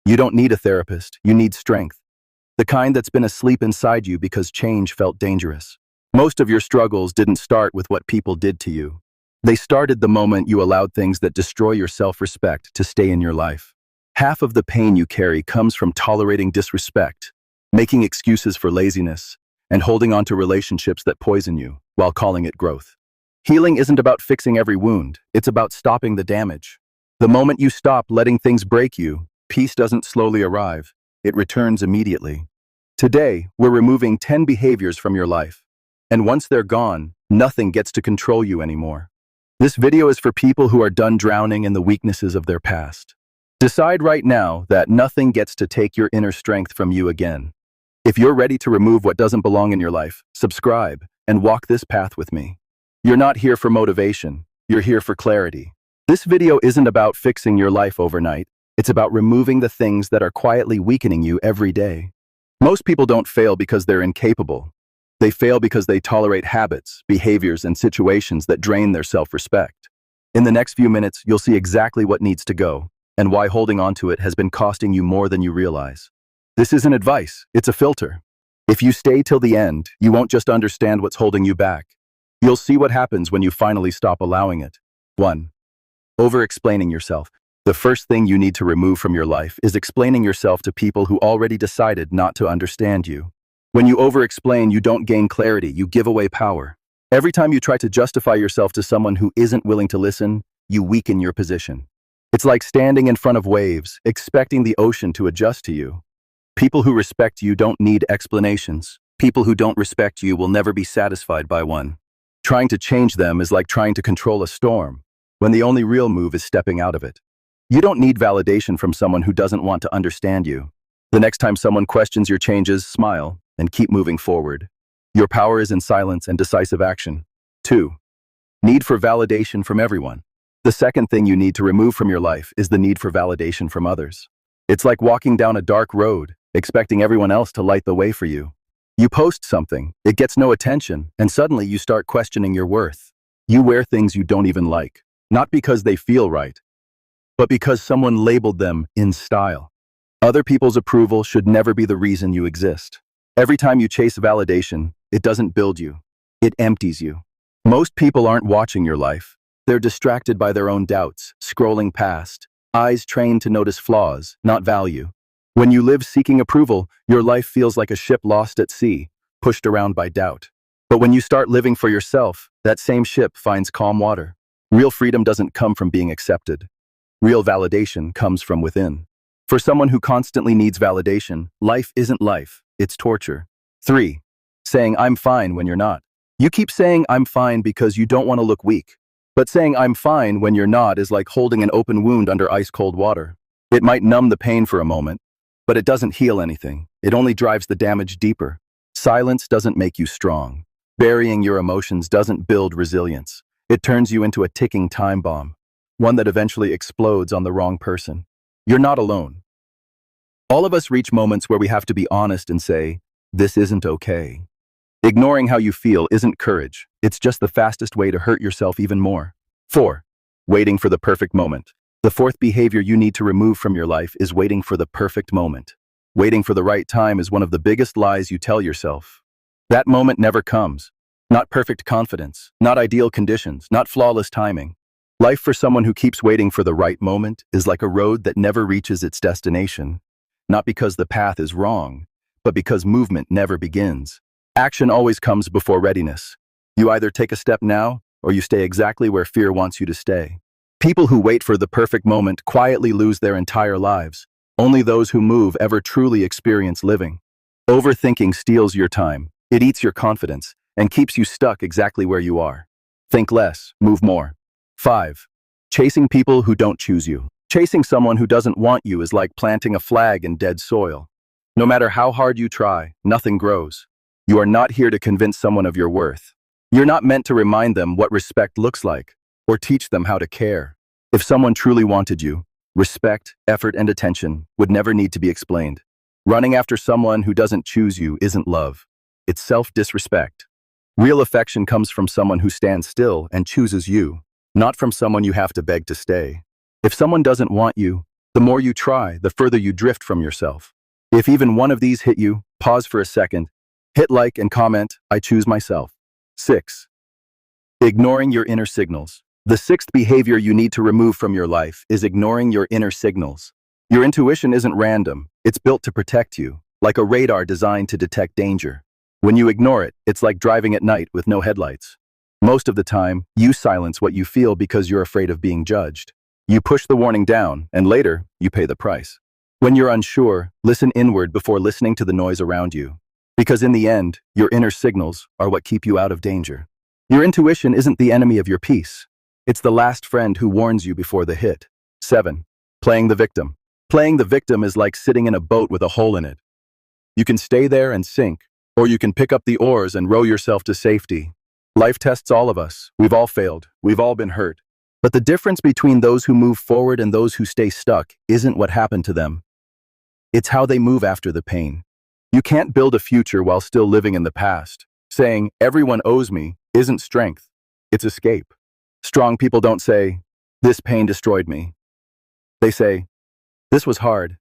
You don't need a therapist, you need strength. The kind that's been asleep inside you because change felt dangerous. Most of your struggles didn't start with what people did to you. They started the moment you allowed things that destroy your self-respect to stay in your life. Half of the pain you carry comes from tolerating disrespect, making excuses for laziness, and holding on to relationships that poison you while calling it growth. Healing isn't about fixing every wound, it's about stopping the damage. The moment you stop letting things break you, peace doesn't slowly arrive, it returns immediately. Today, we're removing 10 behaviors from your life. And once they're gone, nothing gets to control you anymore. This video is for people who are done drowning in the weaknesses of their past. Decide right now that nothing gets to take your inner strength from you again. If you're ready to remove what doesn't belong in your life, subscribe and walk this path with me. You're not here for motivation, you're here for clarity. This video isn't about fixing your life overnight. It's about removing the things that are quietly weakening you every day. Most people don't fail because they're incapable. They fail because they tolerate habits, behaviors, and situations that drain their self-respect. In the next few minutes, you'll see exactly what needs to go and why holding on to it has been costing you more than you realize. This isn't advice, it's a filter. If you stay till the end, you won't just understand what's holding you back. You'll see what happens when you finally stop allowing it. 1. Over-explaining yourself. The first thing you need to remove from your life is explaining yourself to people who already decided not to understand you. When you over-explain, you don't gain clarity, you give away power. Every time you try to justify yourself to someone who isn't willing to listen, you weaken your position. It's like standing in front of waves, expecting the ocean to adjust to you. People who respect you don't need explanations. People who don't respect you will never be satisfied by one. Trying to change them is like trying to control a storm, when the only real move is stepping out of it. You don't need validation from someone who doesn't want to understand you. The next time someone questions your changes, smile and keep moving forward. Your power is in silence and decisive action. 2. Need for validation from everyone. The second thing you need to remove from your life is the need for validation from others. It's like walking down a dark road, expecting everyone else to light the way for you. You post something, it gets no attention, and suddenly you start questioning your worth. You wear things you don't even like, not because they feel right, but because someone labeled them in style. Other people's approval should never be the reason you exist. Every time you chase validation, it doesn't build you. It empties you. Most people aren't watching your life. They're distracted by their own doubts, scrolling past, eyes trained to notice flaws, not value. When you live seeking approval, your life feels like a ship lost at sea, pushed around by doubt. But when you start living for yourself, that same ship finds calm water. Real freedom doesn't come from being accepted. Real validation comes from within. For someone who constantly needs validation, life isn't life, it's torture. 3. Saying I'm fine when you're not. You keep saying I'm fine because you don't want to look weak. But saying I'm fine when you're not is like holding an open wound under ice-cold water. It might numb the pain for a moment, but it doesn't heal anything. It only drives the damage deeper. Silence doesn't make you strong. Burying your emotions doesn't build resilience. It turns you into a ticking time bomb, one that eventually explodes on the wrong person. You're not alone. All of us reach moments where we have to be honest and say, this isn't okay. Ignoring how you feel isn't courage. It's just the fastest way to hurt yourself even more. 4. Waiting for the perfect moment. The fourth behavior you need to remove from your life is waiting for the perfect moment. Waiting for the right time is one of the biggest lies you tell yourself. That moment never comes. Not perfect confidence, not ideal conditions, not flawless timing. Life for someone who keeps waiting for the right moment is like a road that never reaches its destination. Not because the path is wrong, but because movement never begins. Action always comes before readiness. You either take a step now, or you stay exactly where fear wants you to stay. People who wait for the perfect moment quietly lose their entire lives. Only those who move ever truly experience living. Overthinking steals your time. It eats your confidence and keeps you stuck exactly where you are. Think less, move more. 5. Chasing people who don't choose you. Chasing someone who doesn't want you is like planting a flag in dead soil. No matter how hard you try, nothing grows. You are not here to convince someone of your worth. You're not meant to remind them what respect looks like, or teach them how to care. If someone truly wanted you, respect, effort, and attention would never need to be explained. Running after someone who doesn't choose you isn't love. It's self-disrespect. Real affection comes from someone who stands still and chooses you, not from someone you have to beg to stay. If someone doesn't want you, The more you try, the further you drift from yourself. If even one of these hit you, pause for a second, hit like and comment, I choose myself. 6. Ignoring your inner signals. The sixth behavior you need to remove from your life is ignoring your inner signals. Your intuition isn't random, it's built to protect you, like a radar designed to detect danger. When you ignore it, it's like driving at night with no headlights. Most of the time, you silence what you feel because you're afraid of being judged. You push the warning down, and later, you pay the price. When you're unsure, listen inward before listening to the noise around you. Because in the end, your inner signals are what keep you out of danger. Your intuition isn't the enemy of your peace. It's the last friend who warns you before the hit. 7. Playing the victim. Playing the victim is like sitting in a boat with a hole in it. You can stay there and sink, or you can pick up the oars and row yourself to safety. Life tests all of us. We've all failed. We've all been hurt. But the difference between those who move forward and those who stay stuck isn't what happened to them. It's how they move after the pain. You can't build a future while still living in the past. Saying, everyone owes me, isn't strength. It's escape. Strong people don't say, this pain destroyed me. They say, this was hard,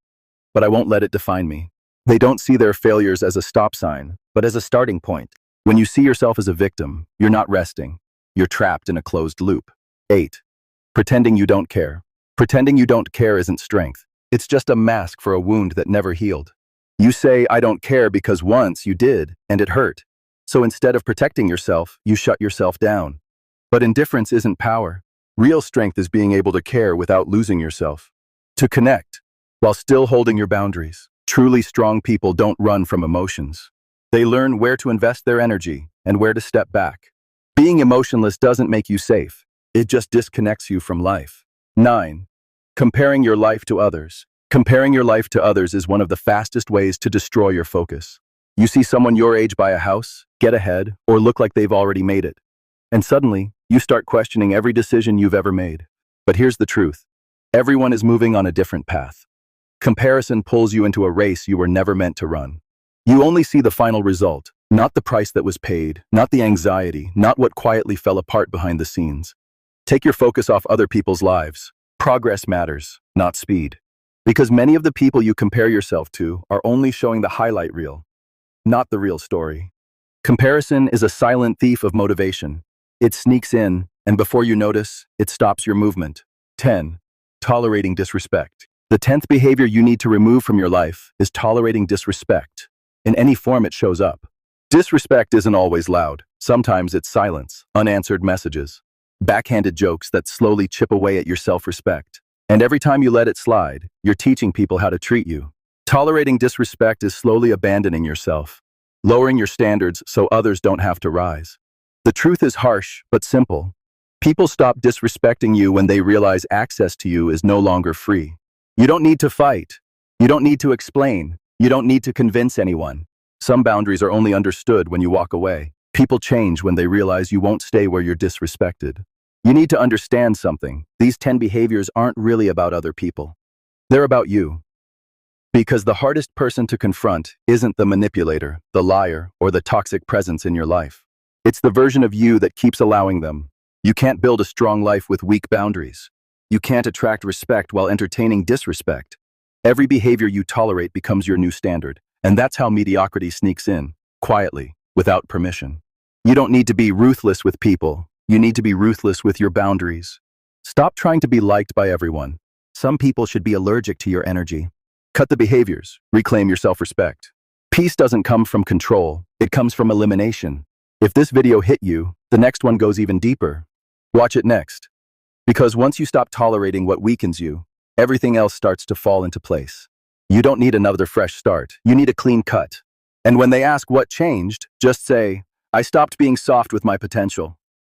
but I won't let it define me. They don't see their failures as a stop sign, but as a starting point. When you see yourself as a victim, you're not resting. You're trapped in a closed loop. 8. Pretending you don't care. Pretending you don't care isn't strength. It's just a mask for a wound that never healed. You say, I don't care because once you did, and it hurt. So instead of protecting yourself, you shut yourself down. But indifference isn't power. Real strength is being able to care without losing yourself. To connect, while still holding your boundaries. Truly strong people don't run from emotions. They learn where to invest their energy and where to step back. Being emotionless doesn't make you safe. It just disconnects you from life. 9. Comparing your life to others. Comparing your life to others is one of the fastest ways to destroy your focus. You see someone your age buy a house, get ahead, or look like they've already made it. And suddenly, you start questioning every decision you've ever made. But here's the truth. Everyone is moving on a different path. Comparison pulls you into a race you were never meant to run. You only see the final result, not the price that was paid, not the anxiety, not what quietly fell apart behind the scenes. Take your focus off other people's lives. Progress matters, not speed. Because many of the people you compare yourself to are only showing the highlight reel, not the real story. Comparison is a silent thief of motivation. It sneaks in, and before you notice, it stops your movement. 10. Tolerating disrespect. The 10th behavior you need to remove from your life is tolerating disrespect. In any form it shows up. Disrespect isn't always loud. Sometimes it's silence, unanswered messages, backhanded jokes that slowly chip away at your self-respect. And every time you let it slide, you're teaching people how to treat you. Tolerating disrespect is slowly abandoning yourself, lowering your standards so others don't have to rise. The truth is harsh, but simple. People stop disrespecting you when they realize access to you is no longer free. You don't need to fight. You don't need to explain. You don't need to convince anyone. Some boundaries are only understood when you walk away. People change when they realize you won't stay where you're disrespected. You need to understand something. These 10 behaviors aren't really about other people. They're about you. Because the hardest person to confront isn't the manipulator, the liar, or the toxic presence in your life. It's the version of you that keeps allowing them. You can't build a strong life with weak boundaries. You can't attract respect while entertaining disrespect. Every behavior you tolerate becomes your new standard, and that's how mediocrity sneaks in, quietly, without permission. You don't need to be ruthless with people. You need to be ruthless with your boundaries. Stop trying to be liked by everyone. Some people should be allergic to your energy. Cut the behaviors. Reclaim your self-respect. Peace doesn't come from control. It comes from elimination. If this video hit you, the next one goes even deeper. Watch it next. Because once you stop tolerating what weakens you, everything else starts to fall into place. You don't need another fresh start. You need a clean cut. And when they ask what changed, just say, I stopped being soft with my potential.